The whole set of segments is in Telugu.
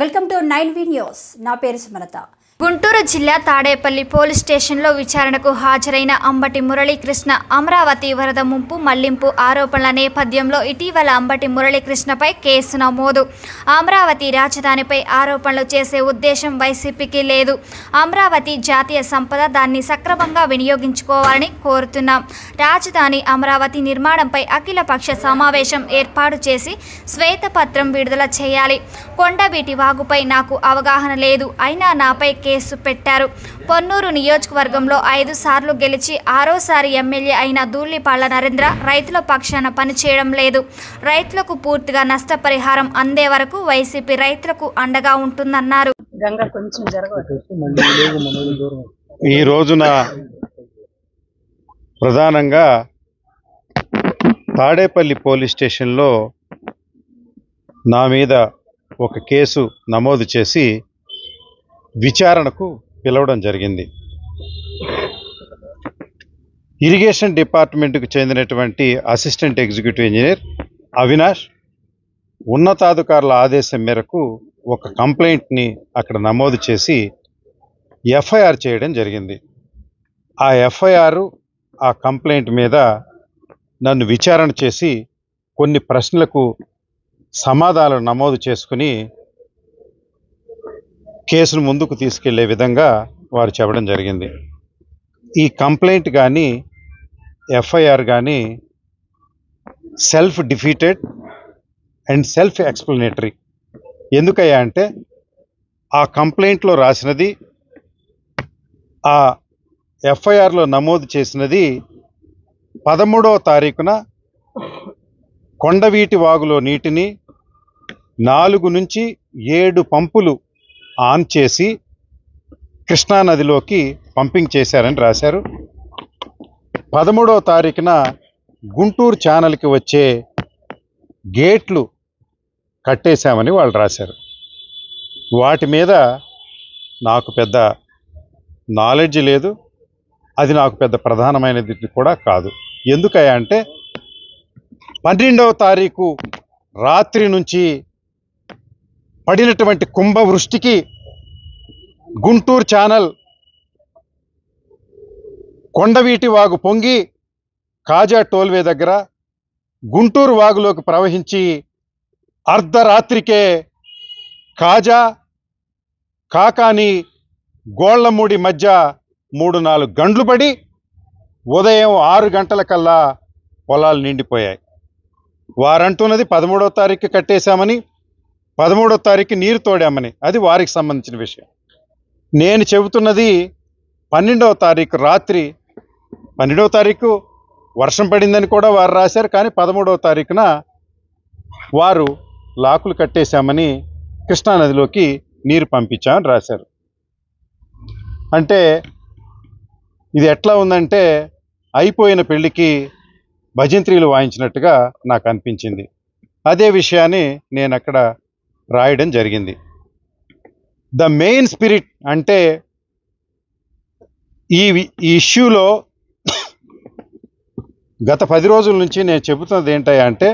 Welcome to 9V news. నా పేరు సుమలత. గుంటూరు జిల్లా తాడేపల్లి పోలీస్ స్టేషన్లో విచారణకు హాజరైన అంబటి మురళీకృష్ణ అమరావతి వరద ముంపు మళ్లింపు ఆరోపణల నేపథ్యంలో ఇటీవల అంబటి మురళీకృష్ణపై కేసు నమోదు. అమరావతి రాజధానిపై ఆరోపణలు చేసే ఉద్దేశం వైసీపీకి లేదు. అమరావతి జాతీయ సంపద, దాన్ని సక్రమంగా వినియోగించుకోవాలని కోరుతున్నాం. రాజధాని అమరావతి నిర్మాణంపై అఖిలపక్ష సమావేశం ఏర్పాటు చేసి శ్వేతపత్రం విడుదల చేయాలి. కొండవీటి వాగుపై నాకు అవగాహన లేదు, అయినా నాపై కేసు పెట్టారు. పొన్నూరు నియోజకవర్గంలో 5 సార్లు గెలిచి 6వసారి ఎమ్మెల్యే అయిన ధూళిపాళ్ల నరేంద్ర రైతుల పక్షాన పనిచేయడం లేదు. రైతులకు పూర్తిగా నష్టపరిహారం అందే వరకు వైసీపీ రైతులకు అండగా ఉంటుందన్నారు. ఈ రోజున ప్రధానంగా తాడేపల్లి పోలీస్ స్టేషన్లో నా మీద ఒక కేసు నమోదు చేసి విచారణకు పిలవడం జరిగింది. ఇరిగేషన్ డిపార్ట్మెంట్కు చెందినటువంటి అసిస్టెంట్ ఎగ్జిక్యూటివ్ ఇంజనీర్ అవినాష్ ఉన్నతాధికారుల ఆదేశం మేరకు ఒక కంప్లైంట్ని అక్కడ నమోదు చేసి ఎఫ్ఐఆర్ చేయడం జరిగింది. ఆ ఎఫ్ఐఆర్ ఆ కంప్లైంట్ మీద నన్ను విచారణ చేసి కొన్ని ప్రశ్నలకు సమాధానాలు నమోదు చేసుకుని కేసును ముందుకు తీసుకెళ్లే విధంగా వారు చెప్పడం జరిగింది. ఈ కంప్లైంట్ కానీ ఎఫ్ఐఆర్ కానీ self defeated and self explanatory. ఎందుకయ్యా అంటే ఆ కంప్లైంట్లో రాసినది, ఆ ఎఫ్ఐఆర్లో నమోదు చేసినది 13వ తారీఖున కొండవీటి వాగులో నీటిని 4 నుంచి 7 పంపులు ఆన్ చేసి కృష్ణానదిలోకి పంపింగ్ చేశారని రాశారు. 13వ తారీఖున గుంటూరు ఛానల్కి వచ్చే గేట్లు కట్టేశామని వాళ్ళు రాశారు. వాటి మీద నాకు పెద్ద నాలెడ్జ్ లేదు, అది నాకు పెద్ద ప్రధానమైనది కూడా కాదు. ఎందుకయ్యా అంటే 12వ తారీఖు రాత్రి నుంచి పడినటువంటి కుంభవృష్టికి గుంటూరు ఛానల్ కొండవీటి వాగు పొంగి కాజా టోల్వే దగ్గర గుంటూరు వాగులోకి ప్రవహించి అర్ధరాత్రికే కాజా కాకాని గోళ్లమూడి మధ్య 3-4 గంటలు పడి ఉదయం 6 గంటలకల్లా పొలాలు నిండిపోయాయి. వారంటున్నది 13వ తారీఖు కట్టేశామని, 13వ తారీఖు నీరు తోడామని. అది వారికి సంబంధించిన విషయం. నేను చెబుతున్నది 12వ తారీఖు రాత్రి. 12వ తారీఖు వర్షం పడిందని కూడా వారు రాశారు, కానీ 13వ తారీఖున వారు లాకులు కట్టేశామని, కృష్ణానదిలోకి నీరు పంపించామని రాశారు. అంటే ఇది ఎట్లా ఉందంటే అయిపోయిన పెళ్లికి భజంత్రీలు వాయించినట్టుగా నాకు అనిపించింది. అదే విషయాన్ని నేను అక్కడ రాయడం జరిగింది. ద మెయిన్ స్పిరిట్ అంటే ఈ ఇష్యూలో గత 10 రోజుల నుంచి నేను చెబుతున్నది ఏంటయ్యా అంటే,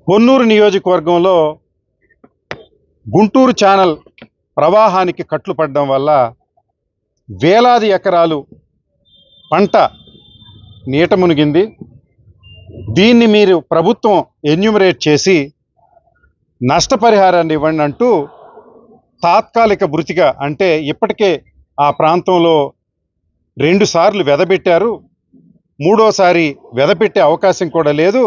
పొన్నూరు నియోజకవర్గంలో గుంటూరు ఛానల్ ప్రవాహానికి కట్లు పడడం వల్ల వేలాది ఎకరాలు పంట నీట మునిగింది. దీన్ని మీరు ప్రభుత్వం ఎన్యూమరేట్ చేసి నష్టపరిహారాన్ని ఇవ్వండి అంటూ తాత్కాలిక భృతిగా, అంటే ఇప్పటికే ఆ ప్రాంతంలో 2 సార్లు వెదబెట్టారు, 3వసారి వెదపెట్టే అవకాశం కూడా లేదు,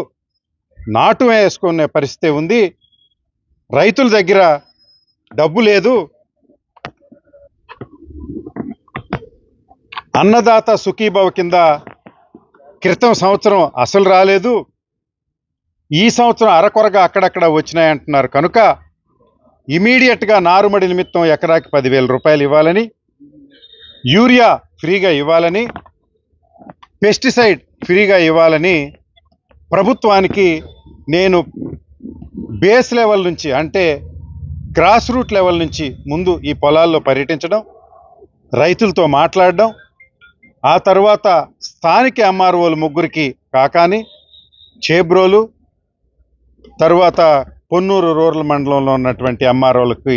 నాటు వేసుకునే పరిస్థితి ఉంది, రైతుల దగ్గర డబ్బు లేదు, అన్నదాత సుఖీభవ కింద క్రితం సంవత్సరం అసలు రాలేదు, ఈ సంవత్సరం అరకొరగా అక్కడక్కడ వచ్చినాయంటున్నారు. కనుక ఇమీడియట్గా నారుమడి నిమిత్తం ఎకరాకి 10,000 రూపాయలు ఇవ్వాలని, యూరియా ఫ్రీగా ఇవ్వాలని, పెస్టిసైడ్ ఫ్రీగా ఇవ్వాలని ప్రభుత్వానికి నేను బేస్ లెవెల్ నుంచి, అంటే గ్రాస్ రూట్ లెవెల్ నుంచి ముందు ఈ పొలాల్లో పర్యటించడం, రైతులతో మాట్లాడడం, ఆ తర్వాత స్థానిక ఎంఆర్ఓలు 3కి కాకాని, చేబ్రోలు, తరువాత పొన్నూరు రూరల్ మండలంలో ఉన్నటువంటి ఎంఆర్ఓలకి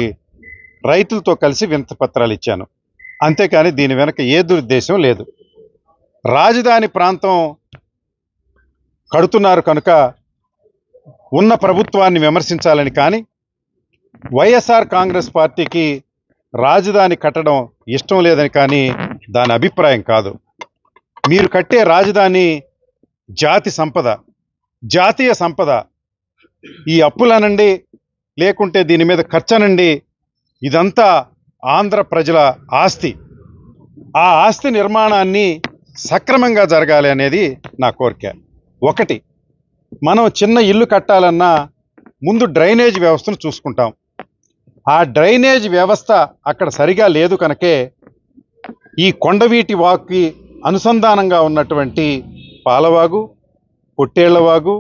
రైతులతో కలిసి వినతి పత్రాలు ఇచ్చాను. అంతేకాని దీని వెనక ఏ దురుద్దేశం లేదు. రాజధాని ప్రాంతం కడుతున్నారు కనుక ఉన్న ప్రభుత్వాన్ని విమర్శించాలని, కానీ వైఎస్ఆర్ కాంగ్రెస్ పార్టీకి రాజధాని కట్టడం ఇష్టం లేదని కానీ దాని అభిప్రాయం కాదు. మీరు కట్టే రాజధాని జాతి సంపద, జాతీయ సంపద. ఈ అప్పులనండి, లేకుంటే దీని మీద ఖర్చనండి, ఇదంతా ఆంధ్ర ప్రజల ఆస్తి. ఆ ఆస్తి నిర్మాణాన్ని సక్రమంగా జరగాలి అనేది నా కోరిక. ఒకటి, మనం చిన్న ఇల్లు కట్టాలన్నా ముందు డ్రైనేజ్ వ్యవస్థను చూసుకుంటాం. ఆ డ్రైనేజ్ వ్యవస్థ అక్కడ సరిగా లేదు కనుకే ఈ కొండవీటి వాగుకి అనుసంధానంగా ఉన్నటువంటి పాలవాగు, పొట్టేళ్లవాగు,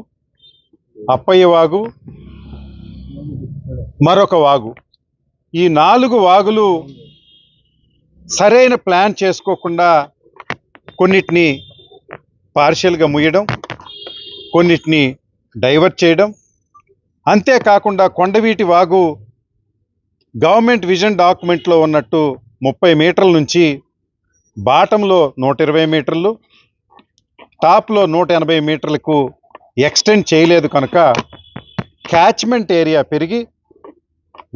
అప్పయ్య వాగు, మరొక వాగు, ఈ 4 వాగులు సరైన ప్లాన్ చేసుకోకుండా కొన్నిటిని పార్షియల్గా ముయ్యడం, కొన్నిటిని డైవర్ట్ చేయడం. అంతేకాకుండా కొండవీటి వాగు గవర్నమెంట్ విజన్ డాక్యుమెంట్లో ఉన్నట్టు 30 మీటర్ల నుంచి బాటంలో 120 మీటర్లు, టాప్లో 180 మీటర్లకు ఎక్స్టెండ్ చేయలేదు కనుక క్యాచ్మెంట్ ఏరియా పెరిగి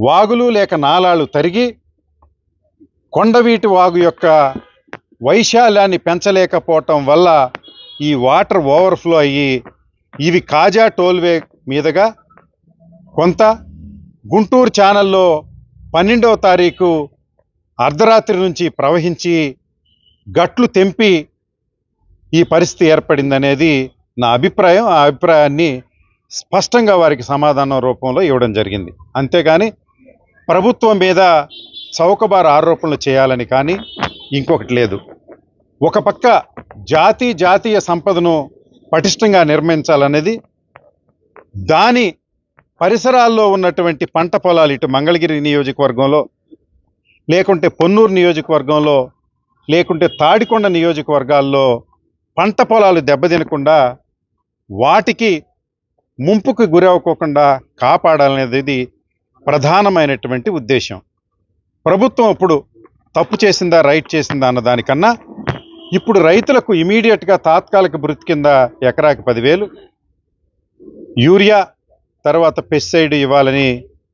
వాగులు లేక నాలాలు తరిగి కొండవీటి వాగు యొక్క వైశాల్యాన్ని పెంచలేకపోవటం వల్ల ఈ వాటర్ ఓవర్ఫ్లో అయ్యి ఇవి కాజా టోల్వే మీదుగా కొంత, గుంటూరు ఛానల్లో 12వ తారీఖు అర్ధరాత్రి నుంచి ప్రవహించి గట్లు తెంపి ఈ పరిస్థితి ఏర్పడిందనేది నా అభిప్రాయం. ఆ అభిప్రాయాన్ని స్పష్టంగా వారికి సమాధానం రూపంలో ఇవ్వడం జరిగింది. అంతేగాని ప్రభుత్వం మీద చౌకబారు ఆరోపణలు చేయాలని కానీ ఇంకొకటి లేదు. ఒక పక్క జాతీయ సంపదను పటిష్టంగా నిర్మించాలనేది, దాని పరిసరాల్లో ఉన్నటువంటి పంట పొలాలు ఇటు మంగళగిరి నియోజకవర్గంలో, లేకుంటే పొన్నూరు నియోజకవర్గంలో, లేకుంటే తాడికొండ నియోజకవర్గాల్లో పంట పొలాలు దెబ్బతినకుండా వాటికి ముంపుకు గురవ్వకుండా కాపాడాలనేది ప్రధానమైనటువంటి ఉద్దేశం. ప్రభుత్వం ఇప్పుడు తప్పు చేసిందా రైట్ చేసిందా అన్న దానికన్నా ఇప్పుడు రైతులకు ఇమీడియట్గా తాత్కాలిక భృతి కింద ఎకరాకి 10,000 యూరియా తర్వాత పెస్టిసైడ్ ఇవ్వాలని,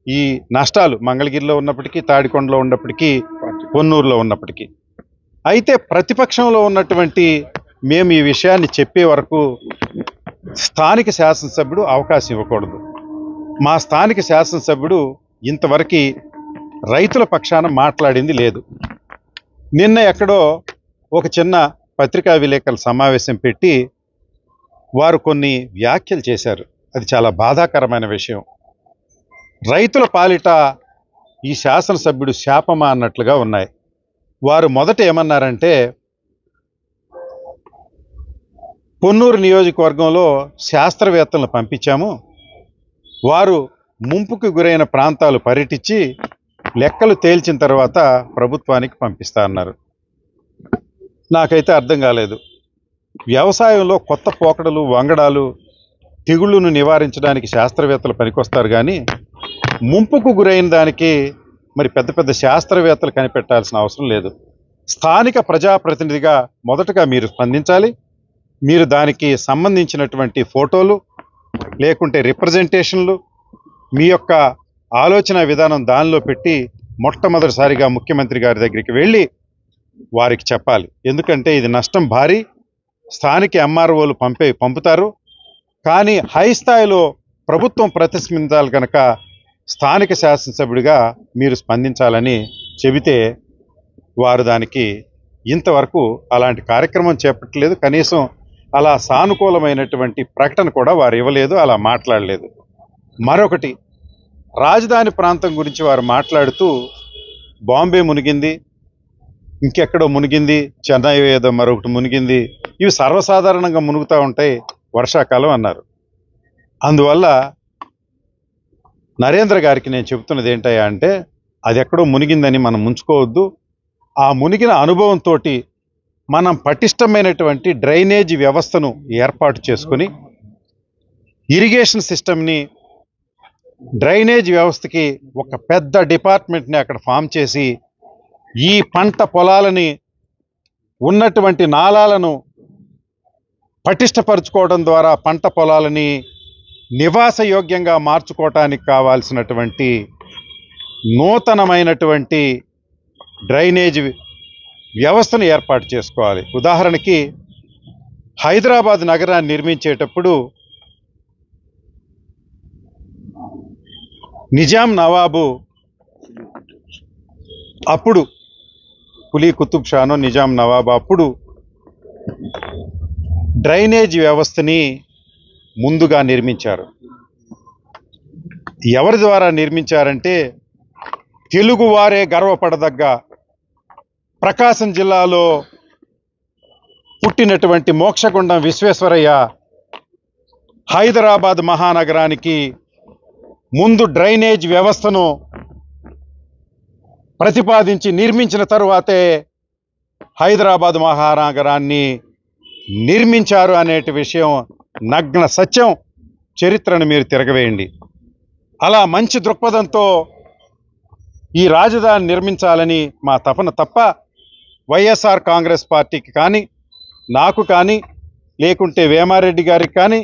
ఈ నష్టాలు మంగళగిరిలో ఉన్నప్పటికీ, తాడికొండలో ఉన్నప్పటికీ, పొన్నూరులో ఉన్నప్పటికీ. అయితే ప్రతిపక్షంలో ఉన్నటువంటి మేము ఈ విషయాన్ని చెప్పే వరకు స్థానిక శాసనసభ్యుడు అవకాశం ఇవ్వకూడదు. మా స్థానిక శాసనసభ్యుడు ఇంతవరకు రైతుల పక్షాన మాట్లాడింది లేదు. నిన్న ఎక్కడో ఒక చిన్న పత్రికా విలేకరుల సమావేశం పెట్టి వారు కొన్ని వ్యాఖ్యలు చేశారు. అది చాలా బాధాకరమైన విషయం. రైతుల పాలిట ఈ శాసనసభ్యుడు శాపమా అన్నట్లుగా ఉన్నాయి. వారు మొదట ఏమన్నారంటే, పొన్నూరు నియోజకవర్గంలో శాస్త్రవేత్తలను పంపించాము, వారు ముంపుకు గురైన ప్రాంతాలు పర్యటించి లెక్కలు తేల్చిన తర్వాత ప్రభుత్వానికి పంపిస్తా అన్నారు. నాకైతే అర్థం కాలేదు. వ్యవసాయంలో కొత్త పోకడలు, వంగడాలు, తెగుళ్లను నివారించడానికి శాస్త్రవేత్తలు పనికొస్తారు, కానీ ముంపుకు గురైన దానికి మరి పెద్ద పెద్ద శాస్త్రవేత్తలు కనిపెట్టాల్సిన అవసరం లేదు. స్థానిక ప్రజాప్రతినిధిగా మొదటగా మీరు స్పందించాలి. మీరు దానికి సంబంధించినటువంటి ఫోటోలు లేకుంటే రిప్రజెంటేషన్లు, మీ యొక్క ఆలోచన విధానం దానిలో పెట్టి మొట్టమొదటిసారిగా ముఖ్యమంత్రి గారి దగ్గరికి వెళ్ళి వారికి చెప్పాలి. ఎందుకంటే ఇది నష్టం భారీ. స్థానిక ఎంఆర్ఓలు పంపుతారు, కానీ హై స్థాయిలో ప్రభుత్వం ప్రతిస్పందించాలి కనుక స్థానిక శాసనసభ్యుడిగా మీరు స్పందించాలని చెబితే వారు దానికి ఇంతవరకు అలాంటి కార్యక్రమం చేపట్టలేదు. కనీసం అలా సానుకూలమైనటువంటి ప్రకటన కూడా వారు ఇవ్వలేదు, అలా మాట్లాడలేదు. మరొకటి, రాజధాని ప్రాంతం గురించి వారు మాట్లాడుతూ బాంబే మునిగింది, ఇంకెక్కడో మునిగింది, చెన్నై ఏదో మరొకటి మునిగింది, ఇవి సర్వసాధారణంగా మునుగుతూ ఉంటాయి వర్షాకాలం అన్నారు. అందువల్ల నరేంద్ర గారికి నేను చెబుతున్నది ఏంటయ్యా అంటే, అది ఎక్కడో మునిగిందని మనం ముంచుకోవద్దు. ఆ మునిగిన అనుభవంతో మనం పటిష్టమైనటువంటి డ్రైనేజీ వ్యవస్థను ఏర్పాటు చేసుకొని ఇరిగేషన్ సిస్టమ్ని డ్రైనేజ్ వ్యవస్థకి ఒక పెద్ద డిపార్ట్మెంట్ని అక్కడ ఫామ్ చేసి ఈ పంట పొలాలని ఉన్నటువంటి నాలాలను పటిష్టపరుచుకోవడం ద్వారా పంట పొలాలని నివాసయోగ్యంగా మార్చుకోవటానికి కావాల్సినటువంటి నూతనమైనటువంటి డ్రైనేజ్ వ్యవస్థను ఏర్పాటు చేసుకోవాలి. ఉదాహరణకి హైదరాబాద్ నగరాన్ని నిర్మించేటప్పుడు నిజాం నవాబు అప్పుడు కులీ కుతుబ్ షానో నిజాం నవాబు అప్పుడు డ్రైనేజ్ వ్యవస్థని ముందుగా నిర్మించారు. ఎవరి ద్వారా నిర్మించారంటే తెలుగువారే గర్వపడదగ్గ ప్రకాశం జిల్లాలో పుట్టినటువంటి మోక్షగుండం విశ్వేశ్వరయ్య హైదరాబాద్ మహానగరానికి ముందు డ్రైనేజ్ వ్యవస్థను ప్రతిపాదించి నిర్మించిన తరువాతే హైదరాబాద్ మహానగరాన్ని నిర్మించారు అనేటి విషయం నగ్న సత్యం. చరిత్రను మీరు తిరగవేయండి. అలా మంచి దృక్పథంతో ఈ రాజధాని నిర్మించాలని మా తపన తప్ప వైఎస్ఆర్ కాంగ్రెస్ పార్టీకి కానీ నాకు కానీ లేకుంటే వేమారెడ్డి గారికి కానీ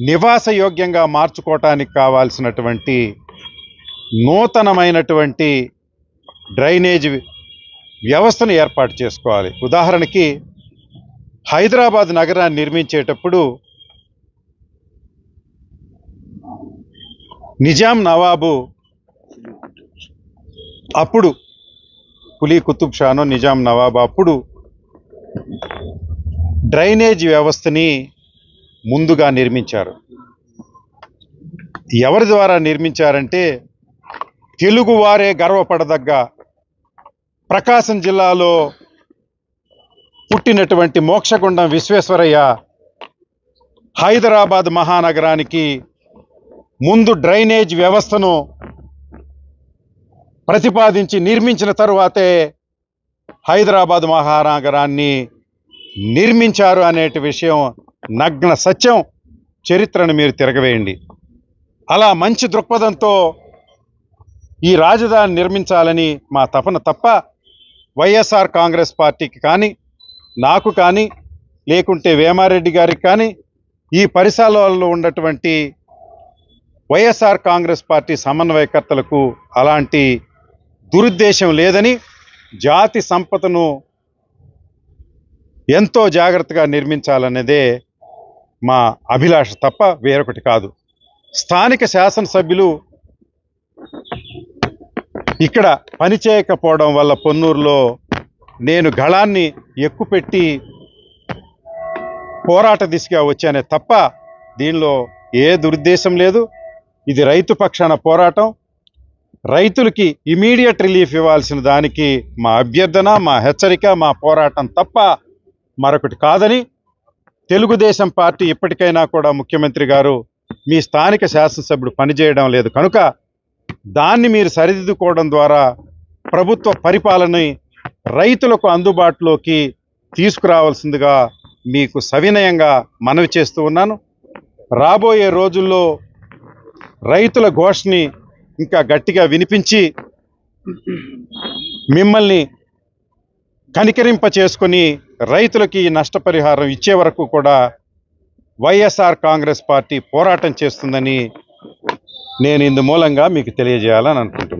నివాసయోగ్యంగా మార్చుకోవటానికి కావాల్సినటువంటి నూతనమైనటువంటి డ్రైనేజ్ వ్యవస్థను ఏర్పాటు చేసుకోవాలి. ఉదాహరణకి హైదరాబాద్ నగరాన్ని నిర్మించేటప్పుడు నిజాం నవాబు అప్పుడు కులీ కుతుబ్ షానో నిజాం నవాబు అప్పుడు డ్రైనేజ్ వ్యవస్థని ముందుగా నిర్మించారు. ఎవరి ద్వారా నిర్మించారంటే తెలుగువారే గర్వపడదగ్గ ప్రకాశం జిల్లాలో పుట్టినటువంటి మోక్షగుండం విశ్వేశ్వరయ్య హైదరాబాద్ మహానగరానికి ముందు డ్రైనేజ్ వ్యవస్థను ప్రతిపాదించి నిర్మించిన తరువాతే హైదరాబాద్ మహానగరాన్ని నిర్మించారు అనేటి విషయం నగ్న సత్యం. చరిత్రను మీరు తిరగవేయండి. అలా మంచి దృక్పథంతో ఈ రాజధాని నిర్మించాలని మా తపన తప్ప వైఎస్ఆర్ కాంగ్రెస్ పార్టీకి కానీ నాకు కానీ లేకుంటే వేమారెడ్డి గారికి కానీ ఈ పరిసరాలలో ఉన్నటువంటి వైఎస్ఆర్ కాంగ్రెస్ పార్టీ సమన్వయకర్తలకు అలాంటి దురుద్దేశం లేదని, జాతి సంపదను ఎంతో జాగ్రత్తగా నిర్మించాలనేదే మా అభిలాష తప్ప వేరొకటి కాదు. స్థానిక శాసనసభ్యులు ఇక్కడ పనిచేయకపోవడం వల్ల పొన్నూరులో నేను గళాన్ని ఎక్కుపెట్టి పోరాట దిశగా వచ్చానే తప్ప దీనిలో ఏ దురుద్దేశం లేదు. ఇది రైతు పక్షాన పోరాటం. రైతులకి ఇమీడియట్ రిలీఫ్ ఇవ్వాల్సిన దానికి మా అభ్యర్థన, మా హెచ్చరిక, మా పోరాటం తప్ప మరొకటి కాదని తెలుగుదేశం పార్టీ ఇప్పటికైనా కూడా ముఖ్యమంత్రి గారు మీ స్థానిక శాసనసభ్యుడు పనిచేయడం లేదు కనుక దాన్ని మీరు సరిదిద్దుకోవడం ద్వారా ప్రభుత్వ పరిపాలనని రైతులకు అందుబాటులోకి తీసుకురావాల్సిందిగా మీకు సవినయంగా మనవి చేస్తూ ఉన్నాను. రాబోయే రోజుల్లో రైతుల ఘోషని ఇంకా గట్టిగా వినిపించి మిమ్మల్ని కనికరింప చేసుకొని రైతులకి నష్టపరిహారం ఇచ్చే వరకు కూడా వైఎస్ఆర్ కాంగ్రెస్ పార్టీ పోరాటం చేస్తుందని నేను ఇందు మూలంగా మీకు తెలియజేయాలని అనుకుంటున్నాను.